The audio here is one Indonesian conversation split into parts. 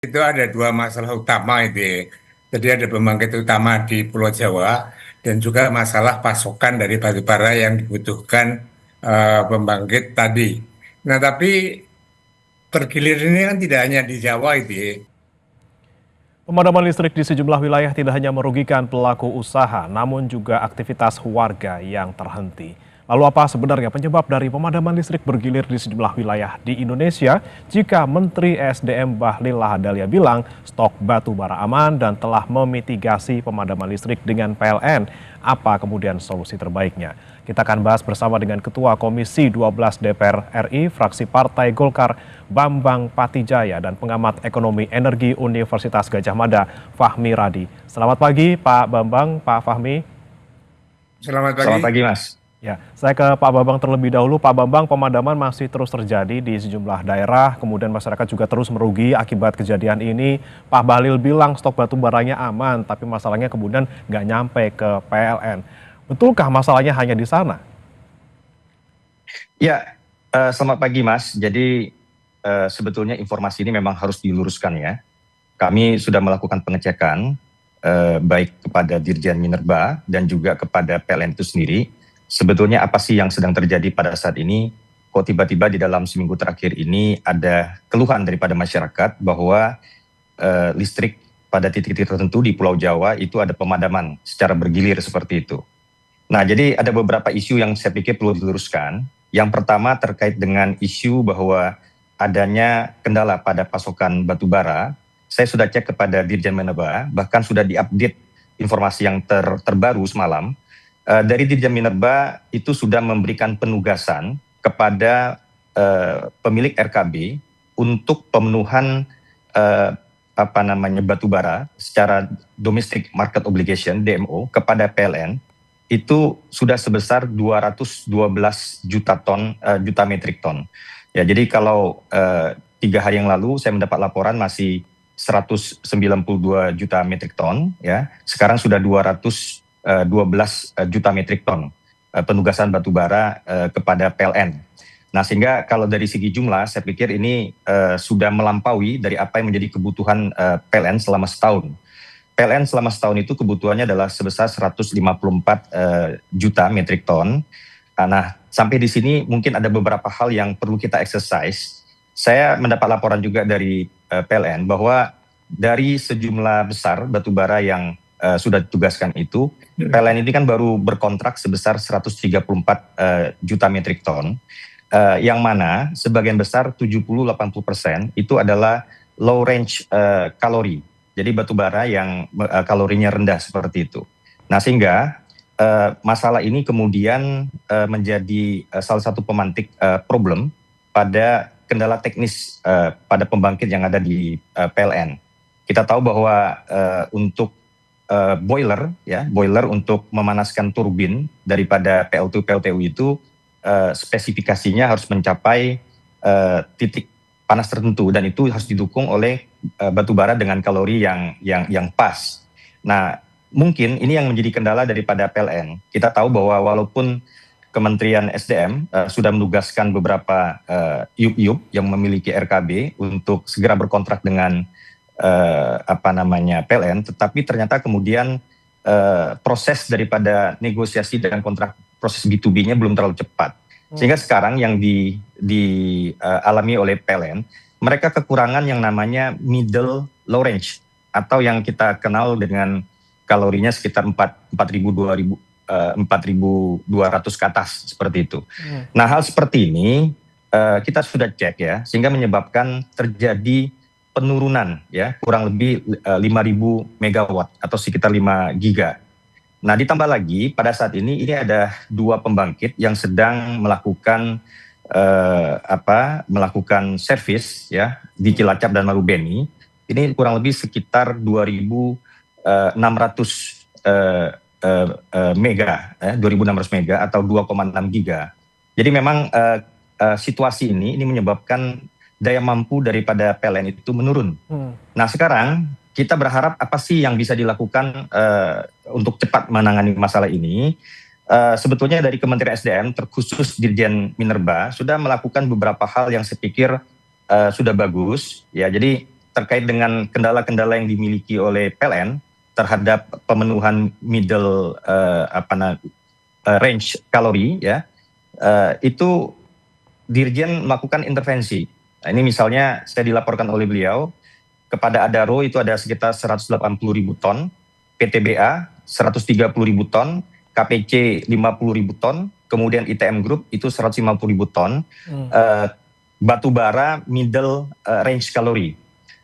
Itu ada dua masalah utama itu ya. Jadi ada pembangkit utama di Pulau Jawa dan juga masalah pasokan dari batu bara yang dibutuhkan pembangkit tadi. Nah, tapi bergilir ini kan tidak hanya di Jawa itu ya. Pemadaman listrik di sejumlah wilayah tidak hanya merugikan pelaku usaha, namun juga aktivitas warga yang terhenti. Lalu apa sebenarnya penyebab dari pemadaman listrik bergilir di sejumlah wilayah di Indonesia jika Menteri ESDM Bahlil Lahadalia bilang stok batu bara aman dan telah memitigasi pemadaman listrik dengan PLN? Apa kemudian solusi terbaiknya? Kita akan bahas bersama dengan Ketua Komisi 12 DPR RI, fraksi Partai Golkar, Bambang Patijaya, dan pengamat ekonomi energi Universitas Gadjah Mada, Fahmi Radi. Selamat pagi Pak Bambang, Pak Fahmi. Selamat Selamat pagi. pagi, Mas. Ya, saya ke Pak Bambang terlebih dahulu. Pak Bambang, pemadaman masih terus terjadi di sejumlah daerah, kemudian masyarakat juga terus merugi akibat kejadian ini. Pak Bahlil bilang stok batu baranya aman, tapi masalahnya kemudian nggak nyampe ke PLN. Betulkah masalahnya hanya di sana? Ya, selamat pagi, Mas. Jadi sebetulnya informasi ini memang harus diluruskan ya. Kami sudah melakukan pengecekan baik kepada Dirjen Minerba dan juga kepada PLN itu sendiri. Sebetulnya apa sih yang sedang terjadi pada saat ini? Kok tiba-tiba di dalam seminggu terakhir ini ada keluhan daripada masyarakat bahwa listrik pada titik-titik tertentu di Pulau Jawa itu ada pemadaman secara bergilir seperti itu. Nah, jadi ada beberapa isu yang saya pikir perlu diluruskan. Yang pertama terkait dengan isu bahwa adanya kendala pada pasokan batu bara. Saya sudah cek kepada Dirjen Minerba, bahkan sudah diupdate informasi yang terbaru semalam. Dari Dirjen Minerba itu sudah memberikan penugasan kepada pemilik RKB untuk pemenuhan batu bara secara domestic market obligation (DMO) kepada PLN itu sudah sebesar 212 juta metrik ton. Ya, jadi kalau 3 hari yang lalu saya mendapat laporan masih 192 juta metrik ton, ya. Sekarang sudah 212 juta metrik ton penugasan batu bara kepada PLN. Nah, sehingga kalau dari segi jumlah, saya pikir ini sudah melampaui dari apa yang menjadi kebutuhan PLN selama setahun. PLN selama setahun itu kebutuhannya adalah sebesar 154 juta metrik ton. Nah, sampai di sini mungkin ada beberapa hal yang perlu kita exercise. Saya mendapat laporan juga dari PLN bahwa dari sejumlah besar batubara yang sudah ditugaskan itu, PLN ini kan baru berkontrak sebesar 134 juta metrik ton, yang mana sebagian besar 70-80% itu adalah low range kalori. Jadi batu bara yang kalorinya rendah seperti itu. Nah, sehingga masalah ini kemudian menjadi salah satu pemantik problem pada kendala teknis pada pembangkit yang ada di PLN. Kita tahu bahwa untuk boiler untuk memanaskan turbin daripada PLTU itu spesifikasinya harus mencapai titik panas tertentu dan itu harus didukung oleh batu bara dengan kalori yang pas. Nah, mungkin ini yang menjadi kendala daripada PLN. Kita tahu bahwa walaupun Kementerian SDM sudah menugaskan beberapa IUP yang memiliki RKB untuk segera berkontrak dengan PLN, tetapi ternyata kemudian proses daripada negosiasi dengan kontrak proses B2B-nya belum terlalu cepat. Sehingga sekarang yang dialami oleh PLN, mereka kekurangan yang namanya middle low range atau yang kita kenal dengan kalorinya sekitar 4.200 ke atas seperti itu. Nah, hal seperti ini kita sudah cek ya, sehingga menyebabkan terjadi penurunan ya kurang lebih 5.000 megawatt atau sekitar 5 giga. Nah, ditambah lagi pada saat ini ada 2 pembangkit yang sedang melakukan melakukan servis ya di Cilacap dan Marubeni. Ini kurang lebih sekitar 2.600 mega, 2.600 mega atau 2,6 giga. Jadi memang situasi ini menyebabkan daya mampu daripada PLN itu menurun. Nah, sekarang kita berharap apa sih yang bisa dilakukan untuk cepat menangani masalah ini. Sebetulnya dari Kementerian SDM, terkhusus Dirjen Minerba, sudah melakukan beberapa hal yang saya pikir sudah bagus. Ya, jadi terkait dengan kendala-kendala yang dimiliki oleh PLN terhadap pemenuhan middle range kalori ya, itu Dirjen melakukan intervensi. Nah, ini misalnya saya dilaporkan oleh beliau kepada Adaro itu ada sekitar 180.000 ton, PTBA 130.000 ton, KPC 50.000 ton, kemudian ITM Group itu 150.000 ton, batu bara middle range kalori.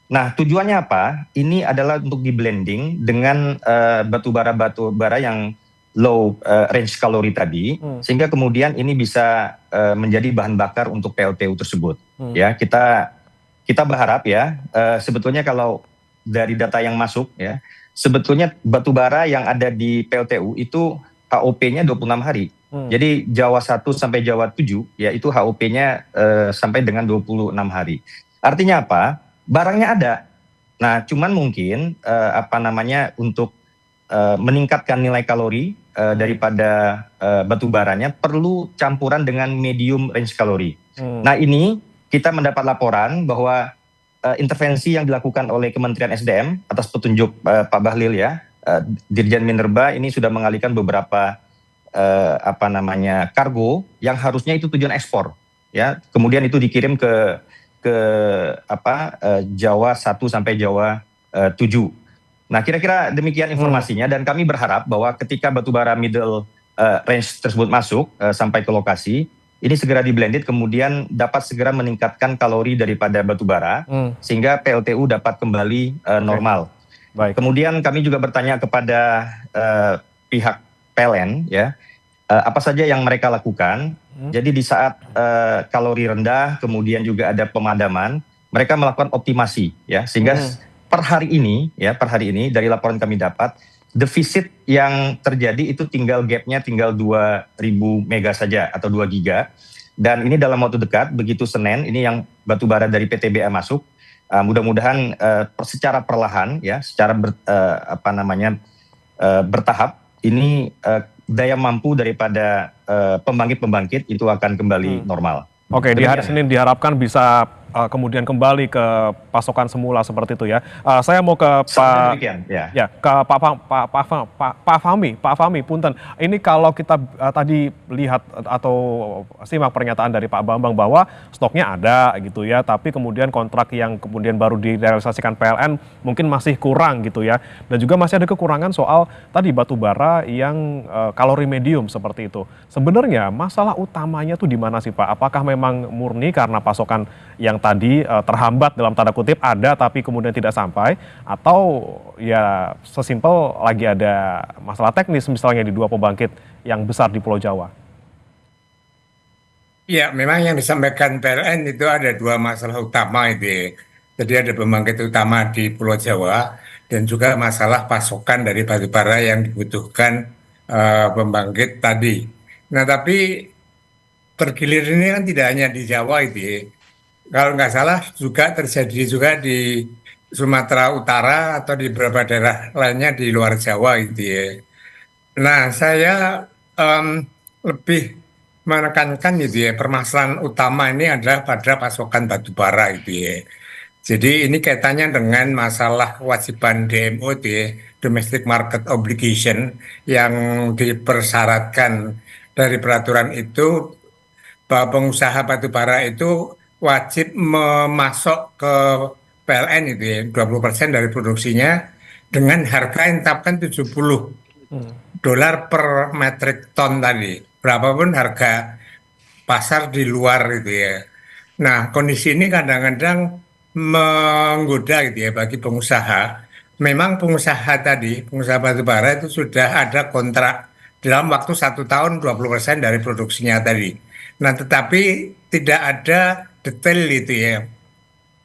Nah, tujuannya apa? Ini adalah untuk di blending dengan batu bara yang low range kalori tadi, sehingga kemudian ini bisa menjadi bahan bakar untuk PLTU tersebut. Ya, kita berharap ya, sebetulnya kalau dari data yang masuk ya, sebetulnya batu bara yang ada di PLTU itu HOP-nya 26 hari. Jadi Jawa 1 sampai Jawa 7 ya itu HOP-nya sampai dengan 26 hari. Artinya apa? Barangnya ada. Nah, cuman mungkin untuk meningkatkan nilai kalori daripada batu baranya perlu campuran dengan medium range kalori. Nah, ini kita mendapat laporan bahwa intervensi yang dilakukan oleh Kementerian SDM atas petunjuk Pak Bahlil ya, Dirjen Minerba ini sudah mengalihkan beberapa kargo yang harusnya itu tujuan ekspor ya, kemudian itu dikirim ke Jawa 1 sampai Jawa 7. Nah, kira-kira demikian informasinya, dan kami berharap bahwa ketika batubara middle range tersebut masuk sampai ke lokasi, ini segera di-blended kemudian dapat segera meningkatkan kalori daripada batubara sehingga PLTU dapat kembali normal. Baik. Kemudian kami juga bertanya kepada pihak PLN ya, apa saja yang mereka lakukan. Jadi di saat kalori rendah, kemudian juga ada pemadaman, mereka melakukan optimasi ya, sehingga per hari ini dari laporan kami dapat, defisit yang terjadi itu gapnya tinggal 2.000 mega saja atau 2 giga. Dan ini dalam waktu dekat, begitu Senin ini yang batubara dari PTBA masuk, mudah-mudahan secara perlahan ya, secara bertahap ini daya mampu daripada pembangkit-pembangkit itu akan kembali normal. Oke, di hari Senin diharapkan bisa kemudian kembali ke pasokan semula seperti itu ya. Saya mau ke Pak Fahmi, punten. Ini kalau kita tadi lihat atau simak pernyataan dari Pak Bambang bahwa stoknya ada gitu ya, tapi kemudian kontrak yang kemudian baru direalisasikan PLN mungkin masih kurang gitu ya. Dan juga masih ada kekurangan soal tadi batu bara yang kalori medium seperti itu. Sebenarnya masalah utamanya tuh di mana sih Pak? Apakah memang murni karena pasokan yang tadi terhambat dalam tanda kutip ada tapi kemudian tidak sampai, atau ya sesimpel lagi ada masalah teknis misalnya di dua pembangkit yang besar di Pulau Jawa? Ya, memang yang disampaikan PLN itu ada dua masalah utama itu ya. Jadi ada pembangkit utama di Pulau Jawa dan juga masalah pasokan dari batubara yang dibutuhkan pembangkit tadi. Nah, tapi bergilir ini kan tidak hanya di Jawa itu ya. Kalau nggak salah juga terjadi juga di Sumatera Utara atau di beberapa daerah lainnya di luar Jawa itu ya. Nah, saya lebih menekankan gitu ya, permasalahan utama ini adalah pada pasokan batu bara itu ya. Jadi ini kaitannya dengan masalah kewajiban DMO itu ya, Domestic Market Obligation, yang dipersyaratkan dari peraturan itu bahwa pengusaha batu bara itu wajib memasok ke PLN itu ya, 20% dari produksinya dengan harga yang ditetapkan $70 per metric ton tadi, berapapun harga pasar di luar gitu ya. Nah, kondisi ini kadang-kadang menggoda gitu ya bagi pengusaha. Memang pengusaha batubara itu sudah ada kontrak dalam waktu 1 tahun 20% dari produksinya tadi. Nah, tetapi tidak ada detail itu ya,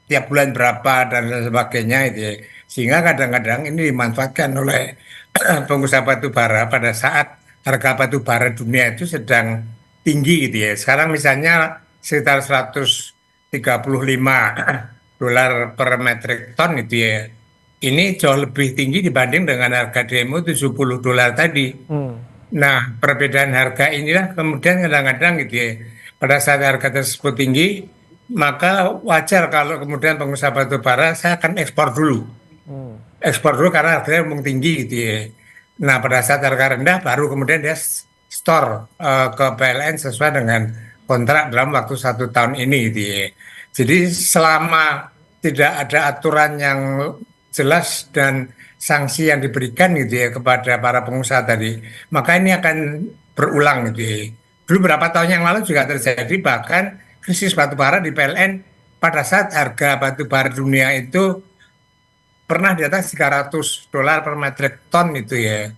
tiap bulan berapa dan sebagainya itu ya. Sehingga kadang-kadang ini dimanfaatkan oleh pengusaha batubara pada saat harga batubara dunia itu sedang tinggi gitu ya. Sekarang misalnya sekitar $135 per metric ton itu ya. Ini jauh lebih tinggi dibanding dengan harga demo $70 tadi. Nah, perbedaan harga inilah kemudian kadang-kadang gitu ya, pada saat harga tersebut tinggi, maka wajar kalau kemudian pengusaha batu bara saya akan ekspor dulu. Ekspor dulu karena harganya memang tinggi gitu ya. Nah, pada saat harga rendah baru kemudian dia store ke PLN sesuai dengan kontrak dalam waktu 1 tahun ini gitu ya. Jadi selama tidak ada aturan yang jelas dan sanksi yang diberikan gitu ya kepada para pengusaha tadi, maka ini akan berulang gitu ya. Dulu beberapa tahun yang lalu juga terjadi bahkan krisis batu bara di PLN pada saat harga batu bara dunia itu pernah di atas $300 per metric ton itu ya.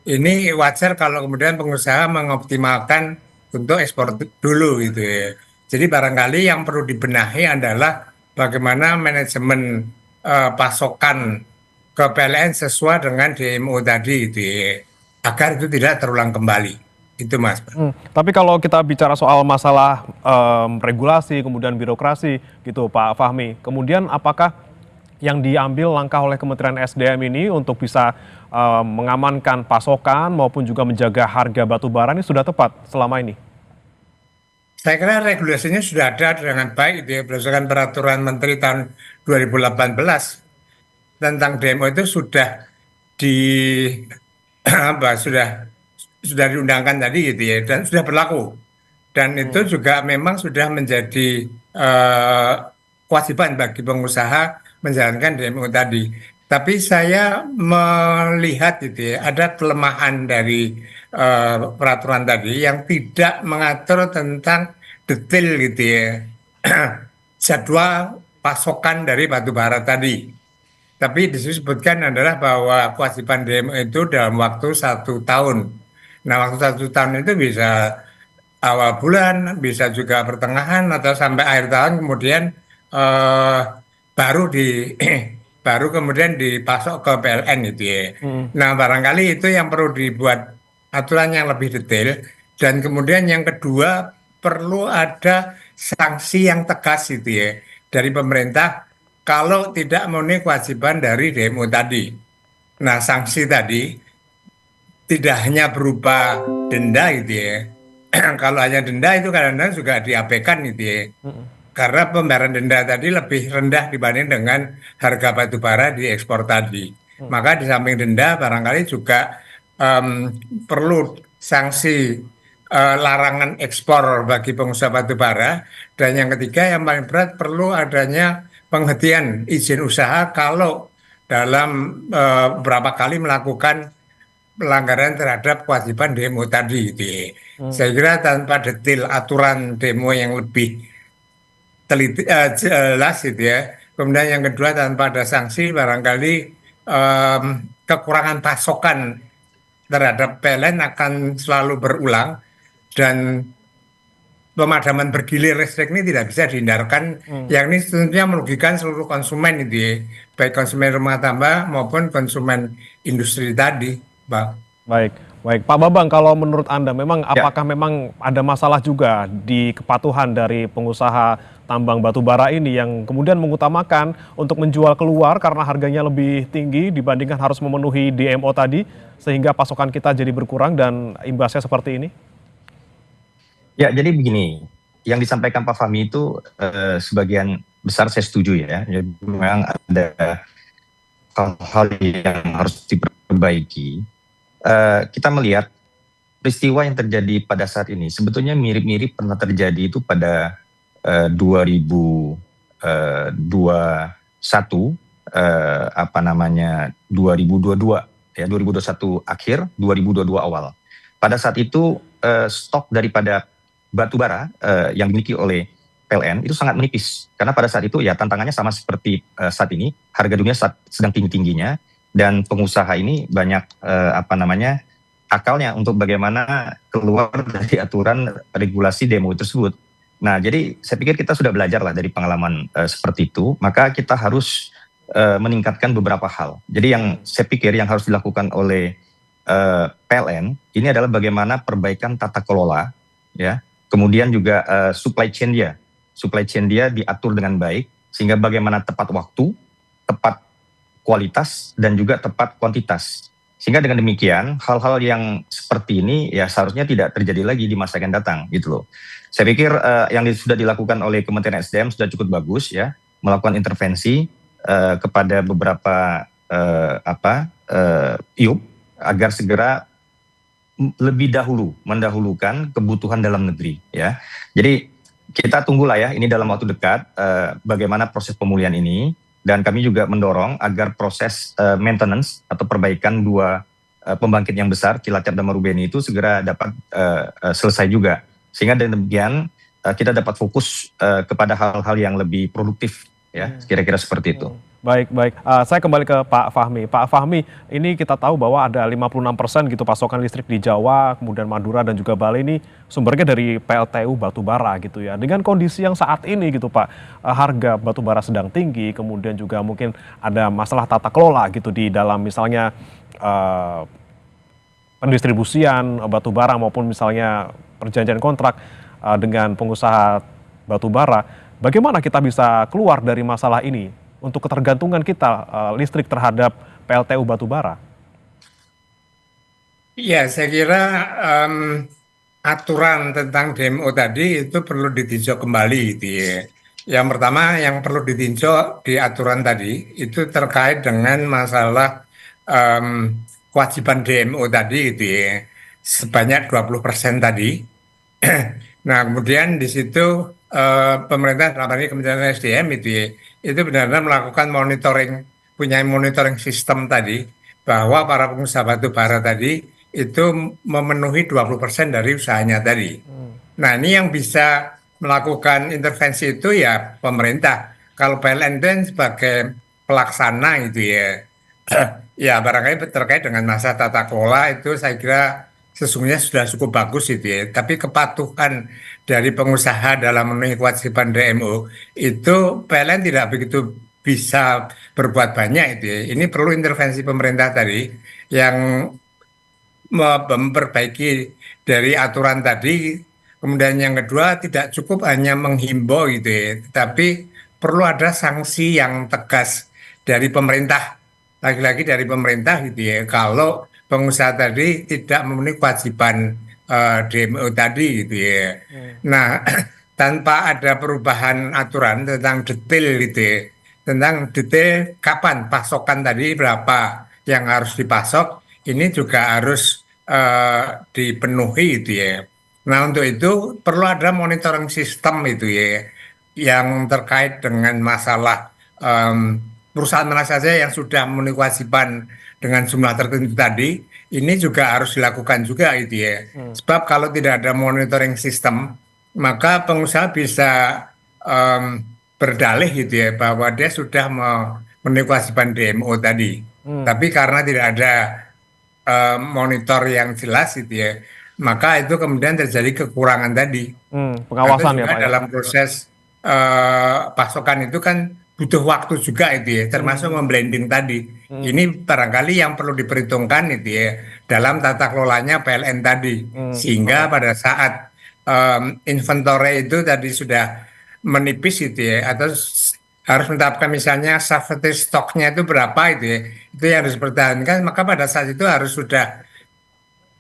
Ini wajar kalau kemudian pengusaha mengoptimalkan untuk ekspor dulu gitu ya. Jadi barangkali yang perlu dibenahi adalah bagaimana manajemen pasokan ke PLN sesuai dengan DMO tadi gitu ya. Agar itu tidak terulang kembali. Itu Mas. Tapi kalau kita bicara soal masalah regulasi, kemudian birokrasi gitu Pak Fahmi, kemudian apakah yang diambil langkah oleh Kementerian SDM ini untuk bisa mengamankan pasokan maupun juga menjaga harga batu bara ini sudah tepat selama ini? Saya kira regulasinya sudah ada dengan baik gitu ya, berdasarkan peraturan Menteri tahun 2018 tentang demo itu sudah di apa sudah diundangkan tadi gitu ya dan sudah berlaku dan itu juga memang sudah menjadi kewajiban bagi pengusaha menjalankan demo tadi. Tapi saya melihat gitu ya ada kelemahan dari peraturan tadi yang tidak mengatur tentang detail gitu ya jadwal pasokan dari batu bara tadi. Tapi disebutkan adalah bahwa kewajiban demo itu dalam waktu 1 tahun. Nah, waktu 1 tahun itu bisa awal bulan, bisa juga pertengahan atau sampai akhir tahun, kemudian eh, baru di baru kemudian dipasok ke PLN itu ya. Nah, barangkali itu yang perlu dibuat aturan yang lebih detail. Dan kemudian yang kedua perlu ada sanksi yang tegas itu ya dari pemerintah kalau tidak memenuhi kewajiban dari demo tadi. Nah, sanksi tadi tidak hanya berupa denda gitu ya. Kalau hanya denda itu kadang-kadang juga diabaikan gitu ya. Karena pembayaran denda tadi lebih rendah dibanding dengan harga batu bara di ekspor tadi. Maka di samping denda barangkali juga perlu sanksi larangan ekspor bagi pengusaha batu bara. Dan yang ketiga yang paling berat perlu adanya penghentian izin usaha kalau dalam beberapa kali melakukan pelanggaran terhadap kewajiban demo tadi gitu ya. Saya kira tanpa detail aturan demo yang lebih teliti, jelas gitu ya. Kemudian yang kedua tanpa ada sanksi barangkali kekurangan pasokan terhadap PLN akan selalu berulang dan pemadaman bergilir listrik ini tidak bisa dihindarkan, yang ini tentunya merugikan seluruh konsumen itu ya, baik konsumen rumah tangga maupun konsumen industri tadi, Pak. Baik, baik. Pak Babang, kalau menurut Anda memang Ya, apakah memang ada masalah juga di kepatuhan dari pengusaha tambang batu bara ini yang kemudian mengutamakan untuk menjual keluar karena harganya lebih tinggi dibandingkan harus memenuhi DMO tadi sehingga pasokan kita jadi berkurang dan imbasnya seperti ini? ya, jadi begini, yang disampaikan Pak Fahmi itu sebagian besar saya setuju ya. Jadi memang ada hal-hal yang harus diperbaiki. Kita melihat peristiwa yang terjadi pada saat ini sebetulnya mirip-mirip pernah terjadi itu pada 2021 2022 ya, 2021 akhir 2022 awal. Pada saat itu stok daripada batu bara yang dimiliki oleh PLN itu sangat menipis karena pada saat itu ya tantangannya sama seperti saat ini, harga dunia sedang tinggi-tingginya dan pengusaha ini banyak akalnya untuk bagaimana keluar dari aturan regulasi demo tersebut. Nah, jadi saya pikir kita sudah belajar lah dari pengalaman seperti itu, maka kita harus meningkatkan beberapa hal. Jadi yang saya pikir yang harus dilakukan oleh PLN ini adalah bagaimana perbaikan tata kelola, ya, kemudian juga supply chain dia diatur dengan baik sehingga bagaimana tepat waktu, tepat kualitas dan juga tepat kuantitas. Sehingga dengan demikian hal-hal yang seperti ini ya seharusnya tidak terjadi lagi di masa yang datang gitu loh. Saya pikir yang sudah dilakukan oleh Kementerian SDM sudah cukup bagus ya, melakukan intervensi kepada beberapa IUP agar segera lebih dahulu mendahulukan kebutuhan dalam negeri ya. Jadi kita tunggulah ya, ini dalam waktu dekat bagaimana proses pemulihan ini, dan kami juga mendorong agar proses maintenance atau perbaikan dua pembangkit yang besar Cilacap dan Marubeni itu segera dapat selesai juga, sehingga dengan demikian kita dapat fokus kepada hal-hal yang lebih produktif ya, kira-kira seperti itu. Baik, baik. Saya kembali ke Pak Fahmi. Pak Fahmi, ini kita tahu bahwa ada 56% gitu pasokan listrik di Jawa, kemudian Madura dan juga Bali ini sumbernya dari PLTU batubara gitu ya. Dengan kondisi yang saat ini gitu Pak, harga batubara sedang tinggi, kemudian juga mungkin ada masalah tata kelola gitu di dalam misalnya pendistribusian batubara maupun misalnya perjanjian kontrak dengan pengusaha batubara. Bagaimana kita bisa keluar dari masalah ini untuk ketergantungan kita listrik terhadap PLTU batubara? Ya, saya kira aturan tentang DMO tadi itu perlu ditinjau kembali gitu ya. Yang pertama yang perlu ditinjau di aturan tadi itu terkait dengan masalah kewajiban DMO tadi gitu ya. Sebanyak 20% tadi. Nah, kemudian di situ pemerintah dalam hal ini Kementerian SDM itu ya, itu benar-benar melakukan monitoring, punya monitoring sistem tadi, bahwa para pengusaha batu bara tadi itu memenuhi 20% dari usahanya tadi. Nah, ini yang bisa melakukan intervensi itu ya pemerintah. Kalau PLN kan sebagai pelaksana itu ya, ya barangkali terkait dengan masa tata kelola itu saya kira sesungguhnya sudah cukup bagus itu ya. Tapi kepatuhan dari pengusaha dalam memenuhi kewajiban DMO itu PLN tidak begitu bisa berbuat banyak itu ya. Ini perlu intervensi pemerintah tadi yang memperbaiki dari aturan tadi. Kemudian yang kedua tidak cukup hanya menghimbau gitu ya, tetapi perlu ada sanksi yang tegas dari pemerintah, lagi-lagi dari pemerintah gitu ya. Kalau pengusaha tadi tidak memenuhi kewajiban DMO tadi gitu ya. Nah, tanpa ada perubahan aturan tentang detail gitu ya, tentang detail kapan pasokan tadi berapa yang harus dipasok, ini juga harus dipenuhi gitu ya. Nah, untuk itu perlu ada monitoring sistem itu ya, yang terkait dengan masalah perusahaan mana saja yang sudah memenuhi kewajiban dengan jumlah tertentu tadi, ini juga harus dilakukan juga gitu ya. Sebab kalau tidak ada monitoring sistem, maka pengusaha bisa berdalih gitu ya, bahwa dia sudah memenuhi kewajiban DMO tadi. Tapi karena tidak ada monitor yang jelas gitu ya, maka itu kemudian terjadi kekurangan tadi. Atau Pengawasan ya juga Pak ya? dalam proses pasokan itu kan butuh waktu juga itu ya, termasuk memblending tadi. Ini barangkali yang perlu diperhitungkan itu ya dalam tata kelolanya PLN tadi, sehingga pada saat inventory itu tadi sudah menipis itu ya, atau harus menetapkan misalnya safety stoknya itu berapa itu ya, itu yang harus dipertahankan, maka pada saat itu harus sudah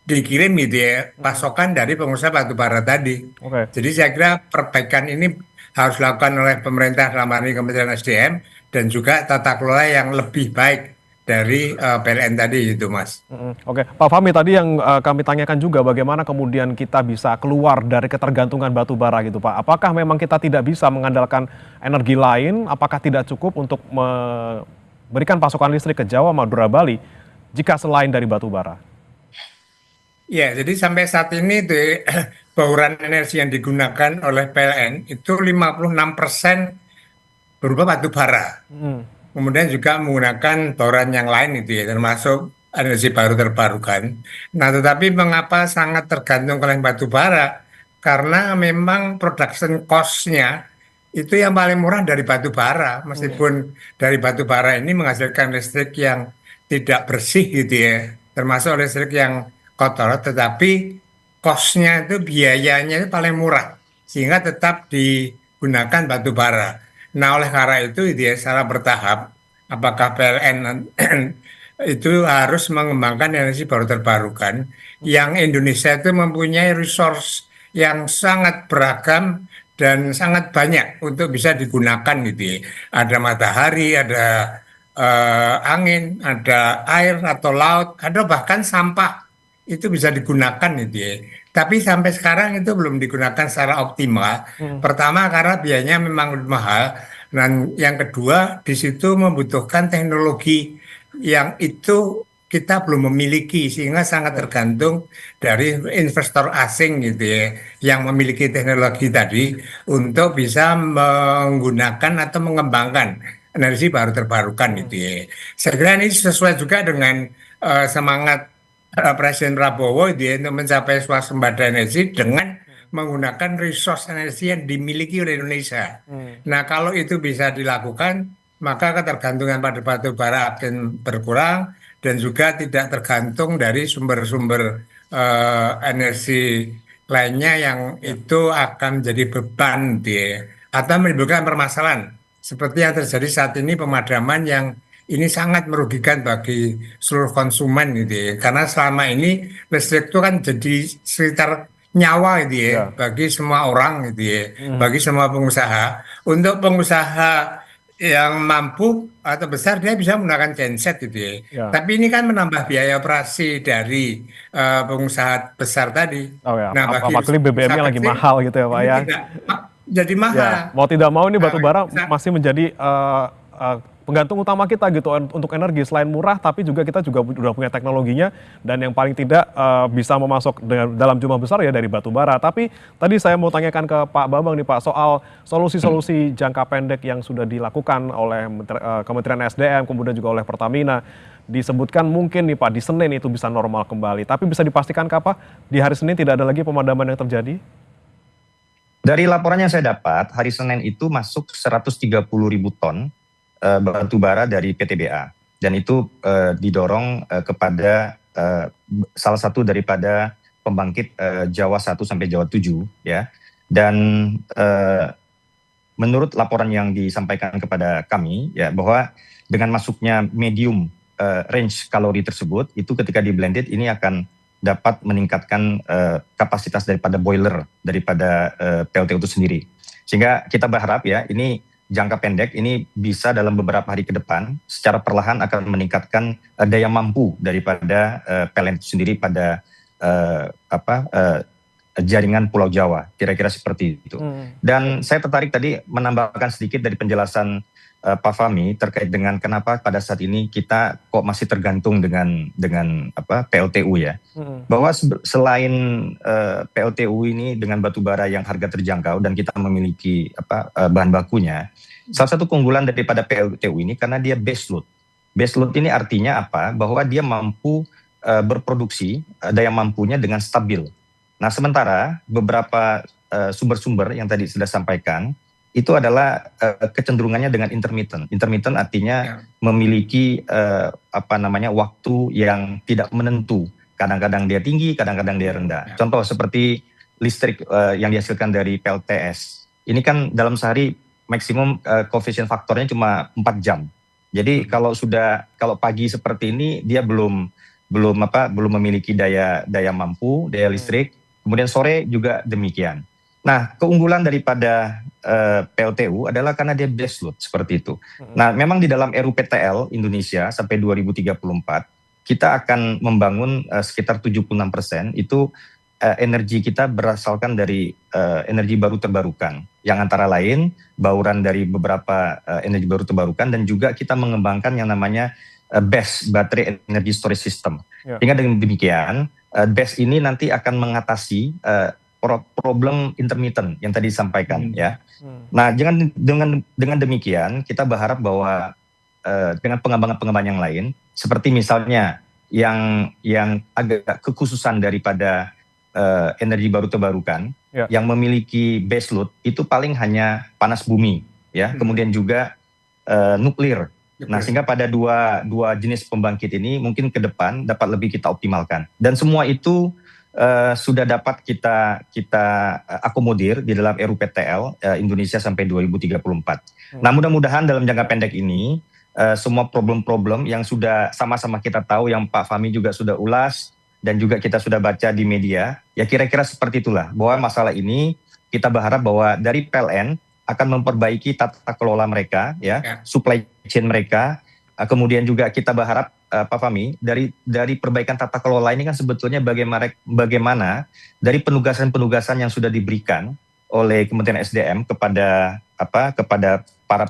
dikirim gitu ya pasokan dari pengusaha batubara tadi. Oke. Jadi saya kira perbaikan ini harus dilakukan oleh pemerintah dalam hal ini Kementerian SDM dan juga tata kelola yang lebih baik dari PLN tadi itu Mas. Oke, Pak Fahmi tadi yang kami tanyakan juga bagaimana kemudian kita bisa keluar dari ketergantungan batu bara gitu Pak. Apakah memang kita tidak bisa mengandalkan energi lain? Apakah tidak cukup untuk memberikan pasokan listrik ke Jawa, Madura, Bali jika selain dari batu bara? Ya, jadi sampai saat ini tuh bauran energi yang digunakan oleh PLN itu 56% berupa batu bara. Kemudian juga menggunakan bauran yang lain itu ya, termasuk energi baru terbarukan. Nah, tetapi mengapa sangat tergantung oleh batu bara? Karena memang production cost-nya itu yang paling murah dari batu bara. Meskipun dari batu bara ini menghasilkan listrik yang tidak bersih gitu ya, termasuk listrik yang kotor, tetapi cost-nya itu biayanya itu paling murah, sehingga tetap digunakan batu bara. Nah, oleh karena itu dia secara bertahap, apakah PLN itu harus mengembangkan energi baru terbarukan yang Indonesia itu mempunyai resource yang sangat beragam dan sangat banyak untuk bisa digunakan gitu ya. Ada matahari, ada angin, ada air atau laut, ada bahkan sampah itu bisa digunakan gitu ya. Tapi sampai sekarang itu belum digunakan secara optimal. Hmm. Pertama karena biayanya memang lebih mahal, dan yang kedua di situ membutuhkan teknologi yang itu kita belum memiliki sehingga sangat Ya. tergantung dari investor asing gitu ya yang memiliki teknologi tadi untuk bisa menggunakan atau mengembangkan energi baru terbarukan Hmm. gitu ya. Saya kira ini sesuai juga dengan semangat Presiden Prabowo gitu ya, untuk mencapai swasembada energi dengan menggunakan resource energi yang dimiliki oleh Indonesia. Hmm. Nah, kalau itu bisa dilakukan, maka ketergantungan pada batu bara akan berkurang dan juga tidak tergantung dari sumber-sumber energi lainnya yang Ya. itu akan jadi beban dia atau menimbulkan permasalahan seperti yang terjadi saat ini pemadaman yang ini sangat merugikan bagi seluruh konsumen gitu ya. Karena selama ini listrik itu kan jadi sekitar nyawa gitu ya Ya. bagi semua orang gitu ya, Hmm. bagi semua pengusaha. Untuk pengusaha yang mampu atau besar dia bisa menggunakan genset gitu ya. Ya. Tapi ini kan menambah biaya operasi dari pengusaha besar tadi. Oh ya, Nah, bagi apalagi usaha BBM-nya lagi kecil mahal gitu ya Pak ini ya. tidak jadi Ya, mahal. mau tidak mau ini Nah, batu bara usaha- masih menjadi penggantung utama kita gitu untuk energi. Selain murah, tapi juga kita juga udah punya teknologinya dan yang paling tidak bisa memasok dalam jumlah besar ya dari batu bara. Tapi tadi saya mau tanyakan ke Pak Bambang nih Pak soal solusi-solusi jangka pendek yang sudah dilakukan oleh Kementerian SDM kemudian juga oleh Pertamina. Disebutkan mungkin nih Pak di Senin itu bisa normal kembali. Tapi bisa dipastikan kapan di hari Senin tidak ada lagi pemadaman yang terjadi? Dari laporan yang saya dapat, hari Senin itu masuk 130.000 ton batu bara dari PTBA. Dan itu didorong kepada salah satu daripada pembangkit Jawa 1 sampai Jawa 7 ya. Dan menurut laporan yang disampaikan kepada kami ya bahwa dengan masuknya medium range kalori tersebut itu ketika di blended ini akan dapat meningkatkan kapasitas daripada boiler daripada PLTU itu sendiri. Sehingga kita berharap ya ini jangka pendek ini bisa dalam beberapa hari ke depan secara perlahan akan meningkatkan daya mampu daripada PLN itu sendiri pada jaringan Pulau Jawa, kira-kira seperti itu. Dan saya tertarik tadi menambahkan sedikit dari penjelasan Pak Fahmi terkait dengan kenapa pada saat ini kita kok masih tergantung dengan PLTU ya. Bahwa selain PLTU ini dengan batu bara yang harga terjangkau dan kita memiliki bahan bakunya, salah satu keunggulan daripada PLTU ini karena dia base load. Base load ini artinya apa? Bahwa dia mampu berproduksi daya mampunya dengan stabil. Nah, sementara beberapa sumber-sumber yang tadi sudah sampaikan itu adalah kecenderungannya dengan intermittent. Intermittent artinya memiliki waktu yang tidak menentu. Kadang-kadang dia tinggi, kadang-kadang dia rendah. Contoh seperti listrik yang dihasilkan dari PLTS. Ini kan dalam sehari maksimum koefisien faktornya cuma 4 jam. Jadi kalau pagi seperti ini dia belum memiliki daya mampu, daya listrik. Kemudian sore juga demikian. Nah, keunggulan daripada PLTU adalah karena dia base load seperti itu. Nah, memang di dalam RUPTL Indonesia sampai 2034 kita akan membangun sekitar 76% itu energi kita berasalkan dari energi baru terbarukan. Yang antara lain bauran dari beberapa energi baru terbarukan dan juga kita mengembangkan yang namanya BESS, Battery Energy Storage System. Sehingga dengan demikian BESS ini nanti akan mengatasi problem intermittent yang tadi disampaikan ya. Nah, dengan demikian kita berharap bahwa dengan pengembangan yang lain seperti misalnya yang agak kekhususan daripada energi baru terbarukan yang memiliki base load itu paling hanya panas bumi ya, kemudian juga nuklir. Nah, sehingga pada dua jenis pembangkit ini mungkin ke depan dapat lebih kita optimalkan dan semua itu sudah dapat kita akomodir di dalam RUPTL Indonesia sampai 2034. Nah, mudah-mudahan dalam jangka pendek ini semua problem-problem yang sudah sama-sama kita tahu, yang Pak Fahmi juga sudah ulas dan juga kita sudah baca di media. Ya kira-kira seperti itulah, bahwa masalah ini kita berharap bahwa dari PLN akan memperbaiki tata kelola mereka, ya, supply chain mereka. Kemudian juga kita berharap Pak Fahmi, dari perbaikan tata kelola ini kan sebetulnya bagaimana dari penugasan-penugasan yang sudah diberikan oleh Kementerian SDM kepada para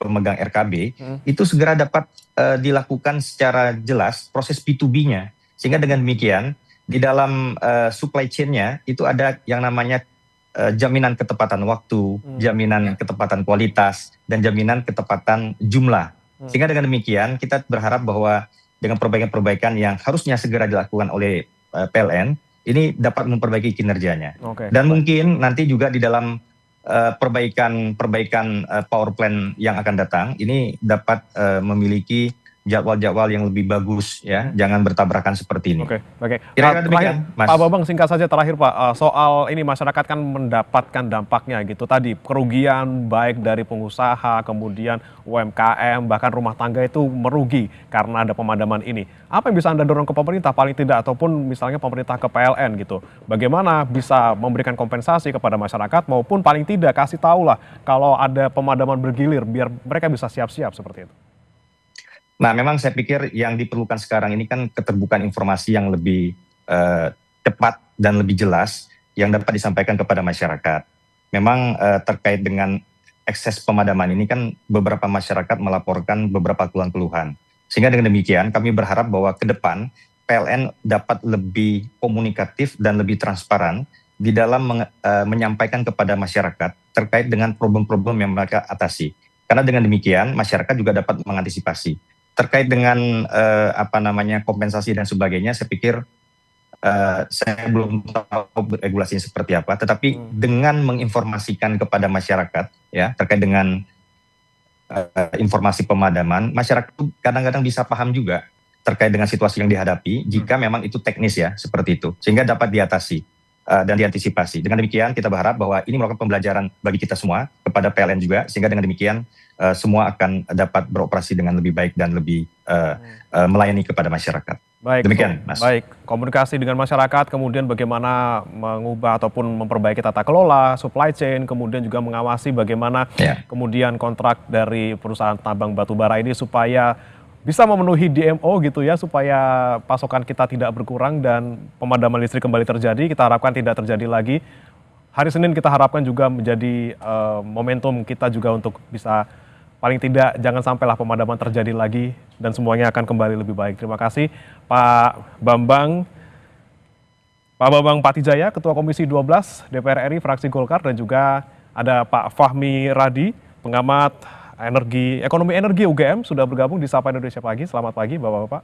pemegang RKB itu segera dapat dilakukan secara jelas proses P2B-nya, sehingga dengan demikian di dalam supply chain-nya itu ada yang namanya jaminan ketepatan waktu, jaminan ketepatan kualitas, dan jaminan ketepatan jumlah. Sehingga dengan demikian kita berharap bahwa dengan perbaikan-perbaikan yang harusnya segera dilakukan oleh PLN, ini dapat memperbaiki kinerjanya. Dan mungkin nanti juga di dalam perbaikan power plant yang akan datang, ini dapat memiliki jadwal-jadwal yang lebih bagus, ya, jangan bertabrakan seperti ini. Oke. Kira-kira demikian, Mas. Pak Bambang, singkat saja terakhir Pak, soal ini masyarakat kan mendapatkan dampaknya gitu tadi, kerugian baik dari pengusaha, kemudian UMKM, bahkan rumah tangga itu merugi karena ada pemadaman ini. Apa yang bisa Anda dorong ke pemerintah paling tidak, ataupun misalnya pemerintah ke PLN gitu, bagaimana bisa memberikan kompensasi kepada masyarakat, maupun paling tidak kasih tahu lah kalau ada pemadaman bergilir biar mereka bisa siap-siap seperti itu. Nah, memang saya pikir yang diperlukan sekarang ini kan keterbukaan informasi yang lebih cepat dan lebih jelas yang dapat disampaikan kepada masyarakat. Memang terkait dengan akses pemadaman ini kan beberapa masyarakat melaporkan beberapa keluhan-keluhan. Sehingga dengan demikian kami berharap bahwa ke depan PLN dapat lebih komunikatif dan lebih transparan di dalam menyampaikan kepada masyarakat terkait dengan problem-problem yang mereka atasi. Karena dengan demikian masyarakat juga dapat mengantisipasi. Terkait dengan kompensasi dan sebagainya, saya pikir saya belum tahu regulasinya seperti apa, tetapi dengan menginformasikan kepada masyarakat, ya, terkait dengan informasi pemadaman, masyarakat kadang-kadang bisa paham juga terkait dengan situasi yang dihadapi jika memang itu teknis, ya, seperti itu, sehingga dapat diatasi dan diantisipasi. Dengan demikian kita berharap bahwa ini merupakan pembelajaran bagi kita semua, kepada PLN juga, sehingga dengan demikian semua akan dapat beroperasi dengan lebih baik dan lebih melayani kepada masyarakat. Baik, demikian, Mas. Baik, komunikasi dengan masyarakat, kemudian bagaimana mengubah ataupun memperbaiki tata kelola, supply chain, kemudian juga mengawasi bagaimana kemudian kontrak dari perusahaan tambang batubara ini supaya bisa memenuhi DMO gitu ya, supaya pasokan kita tidak berkurang dan pemadaman listrik kembali terjadi. Kita harapkan tidak terjadi lagi. Hari Senin kita harapkan juga menjadi momentum kita juga untuk bisa paling tidak jangan sampailah pemadaman terjadi lagi dan semuanya akan kembali lebih baik. Terima kasih Pak Bambang Patijaya, Ketua Komisi 12 DPR RI fraksi Golkar, dan juga ada Pak Fahmi Radi, pengamat ekonomi energi UGM, sudah bergabung di Sapa Indonesia Pagi. Selamat pagi Bapak-bapak.